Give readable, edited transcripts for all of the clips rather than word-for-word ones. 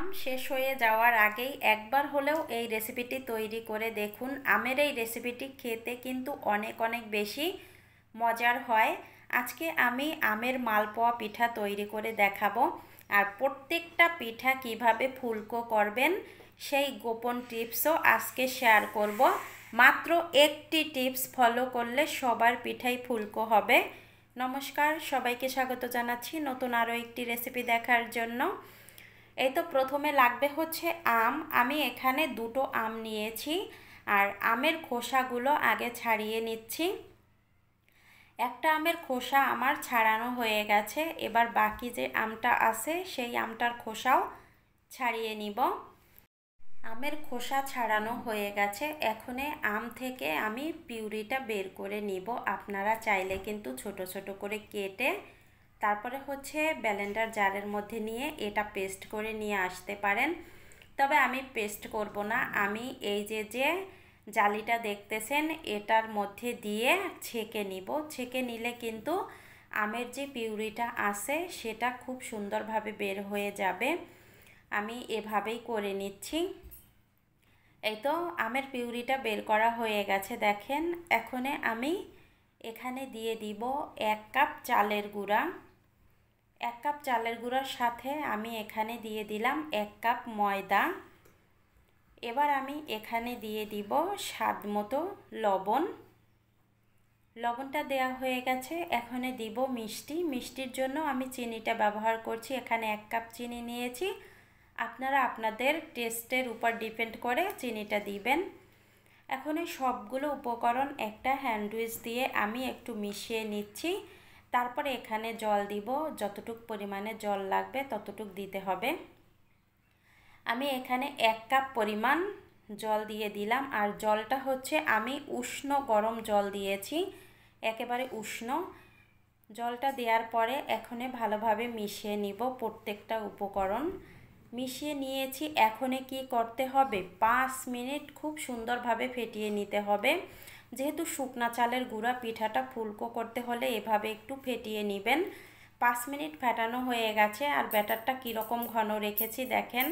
আম শেষ হয়ে যাওয়ার আগেই একবার হলেও এই রেসিপিটি তৈরি করে দেখুন। আমের এই রেসিপিটি খেতে কিন্তু অনেক অনেক বেশি মজার হয়। আজকে আমি আমের মালপোয়া পিঠা তৈরি করে দেখাবো, আর প্রত্যেকটা পিঠা কিভাবে ফুলকো করবেন সেই গোপন টিপসও আজকে শেয়ার করব। মাত্র একটি টিপস ফলো করলে সবার পিঠাই ফুলকো হবে। নমস্কার, সবাইকে স্বাগত জানাচ্ছি নতুন আরও একটি রেসিপি দেখার জন্য। এই তো প্রথমে লাগবে হচ্ছে আম। আমি এখানে দুটো আম নিয়েছি, আর আমের খোসাগুলো আগে ছাড়িয়ে নিচ্ছি। একটা আমের খোসা আমার ছাড়ানো হয়ে গেছে, এবার বাকি যে আমটা আছে সেই আমটার খোসাও ছাড়িয়ে নিব। আমের খোসা ছাড়ানো হয়ে গেছে, এখন আম থেকে আমি পিউরিটা বের করে নিব। আপনারা চাইলে কিন্তু ছোট ছোট করে কেটে তারপরে হচ্ছে ব্লেন্ডার জারের মধ্যে নিয়ে এটা পেস্ট করে নিয়ে আসতে পারেন, তবে আমি পেস্ট করব না। আমি এই যে জালিটা দেখতেছেন এটার মধ্যে দিয়ে ছেঁকে নিব। ছেঁকে নিলে কিন্তু আমের যে পিউরিটা আছে সেটা খুব সুন্দরভাবে বের হয়ে যাবে। আমি এভাবেই করে নিচ্ছি। এই তো আমের পিউরিটা বের করা হয়ে গেছে, দেখেন। এখন আমি এখানে দিয়ে দিব 1 কাপ চালের গুঁড়া। 1 কাপ চালের গুঁড়ার সাথে আমি এখানে দিয়ে দিলাম 1 কাপ ময়দা। এবার আমি এখানে দিয়ে দিব স্বাদ মতো লবণ। লবণটা দেওয়া হয়ে গেছে, এখন দিব মিষ্টি। মিষ্টির জন্য আমি চিনিটা ব্যবহার করছি, এখানে 1 কাপ চিনি নিয়েছি। আপনারা আপনাদের টেস্টের উপর ডিপেন্ড করে চিনিটা দিবেন। এখন এই সবগুলো উপকরণ একটা হ্যান্ড উইচ দিয়ে আমি একটু মিশিয়ে নিচ্ছি। তারপরে এখানে জল দিব, যতটুকু পরিমাণে জল লাগবে ততটুকু দিতে হবে। আমি এখানে 1 কাপ পরিমাণ জল দিয়ে দিলাম, আর জলটা হচ্ছে আমি উষ্ণ গরম জল দিয়েছি, একেবারে উষ্ণ। জলটা দেওয়ার পরে এখন ভালোভাবে মিশিয়ে নিব প্রত্যেকটা উপকরণ। মিশিয়ে নিয়েছি, এখন কি করতে হবে 5 মিনিট খুব সুন্দরভাবে ফেটিয়ে নিতে হবে। যেহেতু শুকনা চালের গুঁড়া, পিঠাটা ফুলকো করতে হলে এভাবে একটু ফেটিয়ে নেবেন। 5 মিনিট ফেটানো হয়ে গেছে, আর ব্যাটারটা কীরকম ঘন রেখেছি দেখেন,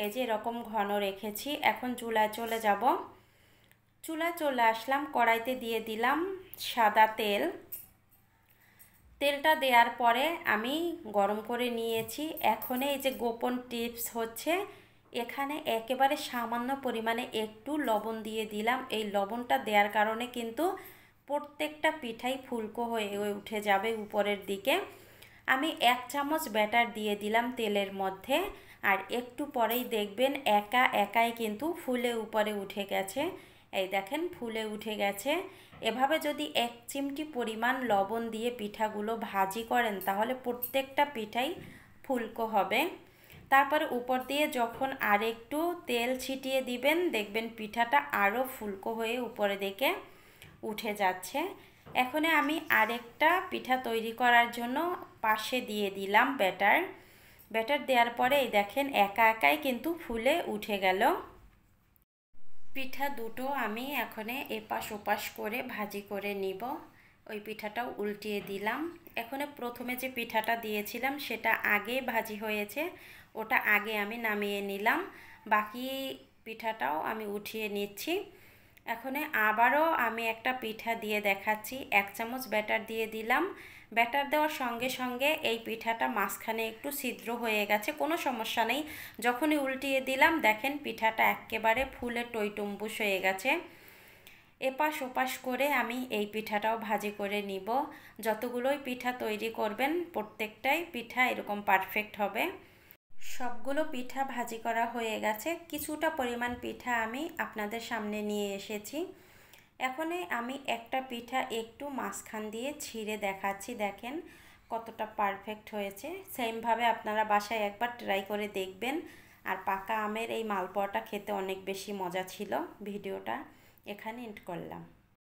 এই যে এরকম ঘন রেখেছি। এখন চুলায় চলে যাব। চুলায় চলে আসলাম, কড়াইতে দিয়ে দিলাম সাদা তেল। তেলটা দেওয়ার পরে আমি গরম করে নিয়েছি। এখন এই যে গোপন টিপস হচ্ছে, এখানে একেবারে সামান্য পরিমাণে একটু লবণ দিয়ে দিলাম। এই লবণটা দেওয়ার কারণে কিন্তু প্রত্যেকটা পিঠাই ফুলকো হয়ে উঠে যাবে উপরের দিকে। আমি 1 চামচ ব্যাটার দিয়ে দিলাম তেলের মধ্যে, আর একটু পরেই দেখবেন একা একাই কিন্তু ফুলে উপরে উঠে গেছে। এই দেখেন ফুলে উঠে গেছে। এভাবে যদি 1 চিমটি পরিমাণ লবণ দিয়ে পিঠাগুলো ভাজি করেন তাহলে প্রত্যেকটা পিঠাই ফুলকো হবে। তারপরে উপর দিয়ে যখন আরেকটু তেল ছিটিয়ে দিবেন, দেখবেন পিঠাটা আরও ফুলকো হয়ে উপরে দিকে উঠে যাচ্ছে। এখন আমি আরেকটা পিঠা তৈরি করার জন্য পাশে দিয়ে দিলাম ব্যাটার। ব্যাটার দেওয়ার পরে এই দেখেন একা একাই কিন্তু ফুলে উঠে গেল। পিঠা দুটো আমি এখন এপাশ ওপাশ করে ভাজি করে নিব। ওই পিঠাটাও উল্টিয়ে দিলাম। এখন প্রথমে যে পিঠাটা দিয়েছিলাম সেটা আগে ভাজি হয়েছে, ওটা আগে আমি নামিয়ে নিলাম। বাকি পিঠাটাও আমি উঠিয়ে নিচ্ছি। এখন আবারও আমি একটা পিঠা দিয়ে দেখাচ্ছি। 1 চামচ ব্যাটার দিয়ে দিলাম। ব্যাটার দেওয়ার সঙ্গে সঙ্গে এই পিঠাটা মাঝখানে একটু ছিদ্র হয়ে গেছে, কোনো সমস্যা নেই। যখনই উল্টিয়ে দিলাম দেখেন পিঠাটা একেবারে ফুলে টইটুম্বুস হয়ে গেছে। এপাশ ওপাশ করে আমি এই পিঠাটাও ভাজি করে নিব। যতগুলোই পিঠা তৈরি করবেন প্রত্যেকটাই পিঠা এরকম পারফেক্ট হবে। সবগুলো পিঠা ভাজি করা হয়ে গেছে। কিছুটা পরিমাণ পিঠা আমি আপনাদের সামনে নিয়ে এসেছি। এখন আমি একটা পিঠা একটু মাঝখান দিয়ে ছিঁড়ে দেখাচ্ছি, দেখেন কতটা পারফেক্ট হয়েছে। সেমভাবে আপনারা বাসায় একবার ট্রাই করে দেখবেন। আর পাকা আমের এই মালপোয়াটা খেতে অনেক বেশি মজা ছিল। ভিডিওটা এখানে এন্ড করলাম।